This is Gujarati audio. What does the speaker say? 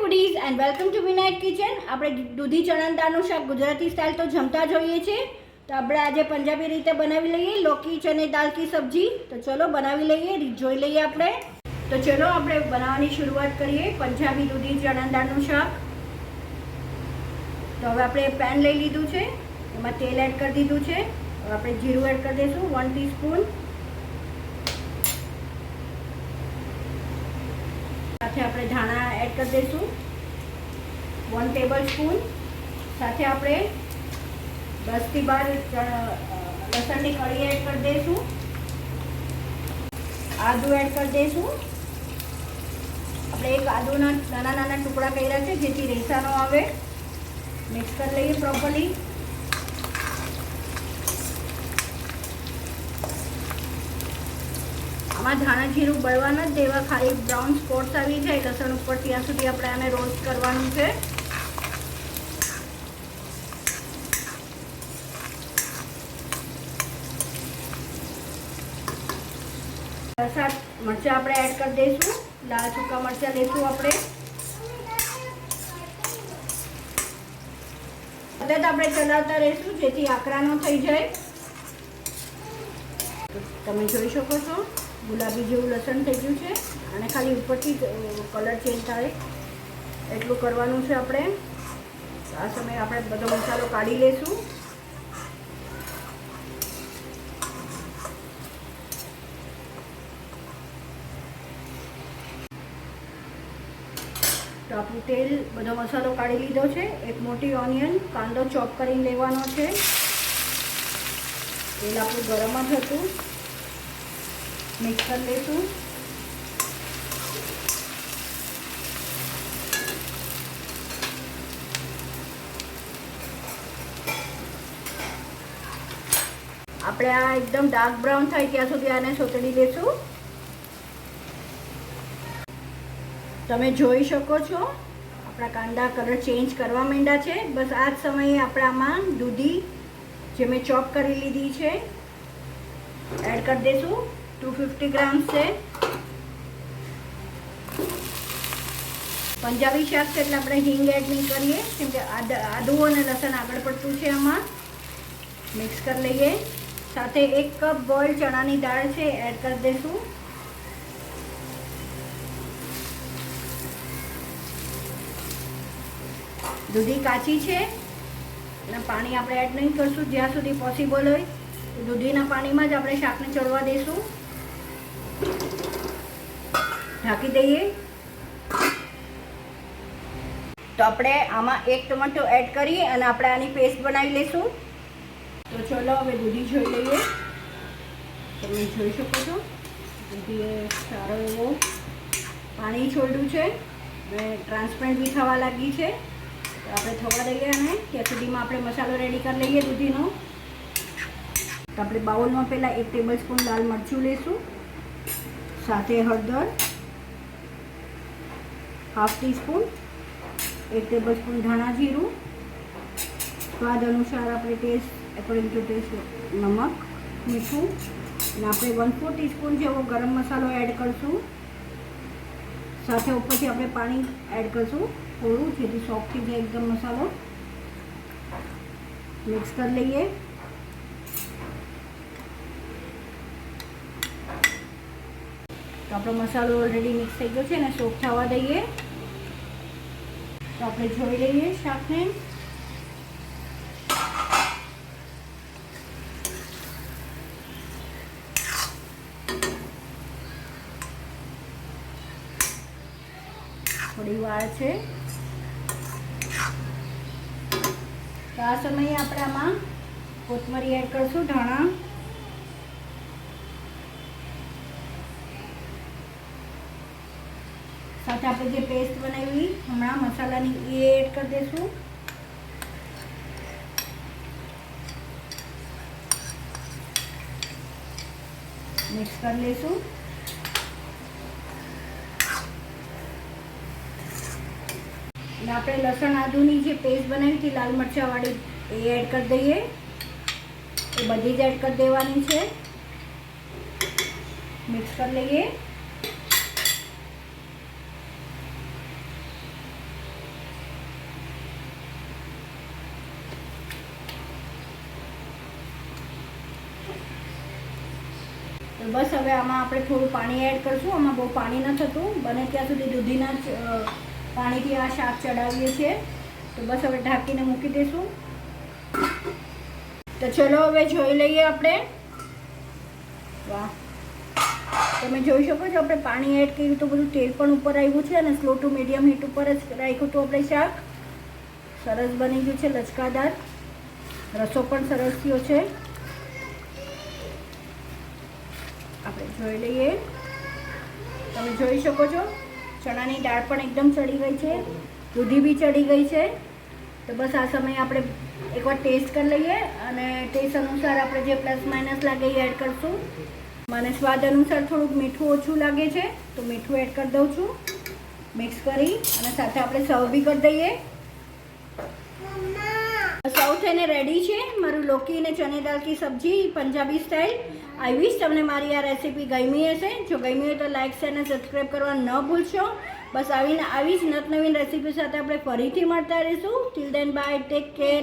Foodies and welcome to Vinayak kitchen. આપણે દૂધી ચણા દાળનું શાક ગુજરાતી સ્ટાઇલ તો જમતા જોઈએ છે, તો આપણે આજે પંજાબી રીતે બનાવી લઈએ લૌકી ચને દાળ કી સબ્જી। તો ચલો બનાવી લઈએ, રીત જોઈ લઈએ આપણે। તો ચલો આપણે બનાવવાની શરૂઆત કરીએ પંજાબી દૂધી ચણા દાળનું શાક। તો હવે આપણે પેન લઈ લીધું છે, એમાં તેલ એડ કરી દીધું છે। હવે આપણે જીરું એડ કરી દઈશું 1 ટીસ્પૂન। સાથે આપણે ધાણા એડ કરી દઈશું 1 ટેબલસ્પૂન। સાથે આપણે 10 થી 12 લસણની કળી એડ કરી દઈશું। આદુ એડ કરી દઈશું। આપણે એક આદુના નાના નાના ટુકડા કર્યા છે જેથી રેસા ન આવે। મિક્સ કરી લઈએ પ્રોપરલી। આમાં ધાણા જીરું બળવા ન દેવા, ખાલી બ્રાઉન સ્પોટ્સ આવી જાય લસણ ઉપર ત્યાં સુધી આપણે આને રોસ્ટ કરવાનું છે। સાત મરચાં આપણે એડ કરી દઈશું, લાલ સૂકા મરચાં લઈશું આપણે। સતત આપણે ચલાવતા રહીશું જેથી આકરા ન થઈ જાય। તમે જોઈ શકો છો ગુલાબી જેવું લસણ થઈ ગયું છે, અને ખાલી ઉપરથી કલર ચેન્જ થાય એટલું કરવાનું છે આપણે। આ સમયે આપણે બધો મસાલો કાઢી લઈશું। તો આપણું તેલ બધો મસાલો કાઢી લીધો છે। એક મોટી ઓનિયન કાંદો ચોપ કરીને લેવાનો છે। તેલ આપણું ગરમ જ હતું, મિક્સ કરી લઈશું। આપણે આ એકદમ ડાર્ક બ્રાઉન થાય ત્યાં સુધી આને સોતળી લઈશું। તમે જોઈ શકો છો આપણા કાંદા કલર ચેન્જ કરવા માંડ્યા છે। બસ આ જ સમયે આપણે આમાં દૂધી જે મેં ચોપ કરી લીધી છે એડ કરી દઈશું। 250 ગ્રામ છે। પંજાબી શાક છે એટલે આપણે હિંગ એડ નહીં કરીએ કેમ કે આદુ અને લસણ આગળ પડતું છે આમાં। મિક્સ કરી લઈએ। સાથે 1 કપ બોઇલ્ડ ચણાની દાળ છે એડ કરી દઈશું। દૂધી કાચી છે અને પાણી આપણે એડ નહીં કરશું, જ્યાં સુધી પોસિબલ હોય દૂધીના પાણીમાં જ આપણે શાકને ચડવા દઈશું। ઢાંકી દઈએ। તો આપણે આમાં 1 ટમેટો એડ કરી અને આપણે આની પેસ્ટ બનાવી લઈશું। તો ચલો હવે દૂધી જોઈ લઈએ। તમે જોઈ શકો છો દૂધીએ સારો એવો પાણી છોડ્યું છે અને ટ્રાન્સપરન્ટ બી થવા લાગી છે। તો આપણે થવા દઈએ અને ત્યાં સુધીમાં આપણે મસાલો રેડી કરી લઈએ દૂધીનો। તો આપણે બાઉલમાં પહેલાં 1 ટેબલસ્પૂન લાલ મરચું લઈશું, સાથે હળદર ½ ટીસ્પૂન, 1 ટેબલસ્પૂન ધાણા જીરું, સ્વાદ અનુસાર આપણે ટેસ્ટ એકોર્ડિંગ ટુ ટેસ્ટ નમક, મીઠું, અને આપણે 1/4 ટીસ્પૂન જેવો ગરમ મસાલો એડ કરીશું। સાથે ઉપરથી આપણે પાણી એડ કરીશું થોડું, જેથી સોફ્ટ થઈ જાય એકદમ મસાલો। મિક્સ કરી લઈએ। તો આપણો મસાલો ઓલરેડી મિક્સ થઈ ગયો છે અને સોક થવા દઈએ। તો આપણે જોઈ લઈએ શાકને। થોડી વાર છે, તો આ સમયે આપણે આમાં કોથમરી એડ કરશું, ધાણા, સાથે આપણે જે પેસ્ટ બનાવી હમણાં મસાલાની એ એડ કરી દઈશું। મિક્સ કરી લઈશું। અને આપણે લસણ આદુની જે પેસ્ટ બનાવી હતી લાલ મરચાંવાળી એ એડ કરી દઈએ। એ બધી જ એડ કરી દેવાની છે। મિક્સ કરી લઈએ। બસ હવે આમાં આપણે થોડું પાણી એડ કરશું. આમાં બહુ પાણી ન થતું, બને ત્યાં સુધી દૂધીના પાણીથી આ શાક ચડાવીએ છીએ. તો બસ હવે ઢાંકીને મૂકી દઈશું. તો ચલો હવે જોઈ લઈએ આપણે. વાહ, તમે જોઈ શકો છો આપણે પાણી એડ કર્યું તો બધું તેલ પણ ઉપર આવ્યું છે અને સ્લો ટુ મીડિયમ હીટ ઉપર જ રાખ્યું હતું આપણે શાક. સરસ બની ગયું છે, લચકાદાર. રસો પણ સરસ થયો છે. આપણે જોઈ લઈએ. તમે જોઈ શકો છો ચણાની દાળ પણ એકદમ ચડી ગઈ છે, દૂધી બી ચડી ગઈ છે. તો બસ આ સમયે આપણે એકવાર ટેસ્ટ કરી લઈએ અને ટેસ્ટ અનુસાર આપણે જે પ્લસ માઇનસ લાગે એ એડ કરશું. મને સ્વાદ અનુસાર થોડુંક મીઠું ઓછું લાગે છે તો મીઠું એડ કરી દઉં છું. મિક્સ કરી અને સાથે આપણે સર્વ બી કરી દઈએ. સર્વ થઈને રેડી છે મારું લૌકી અને ચને દાળ કી સબ્જી પંજાબી સ્ટાઇલ. આઈ વિશ તમને મારી આ રેસીપી ગમી હશે. જો ગમી હોય તો લાઇક શેર અને સબસ્ક્રાઈબ કરવા ન ભૂલશો. બસ આવી જ નવીન રેસીપી સાથે આપણે ફરીથી મળતા રહીશું. Till then bye, take care.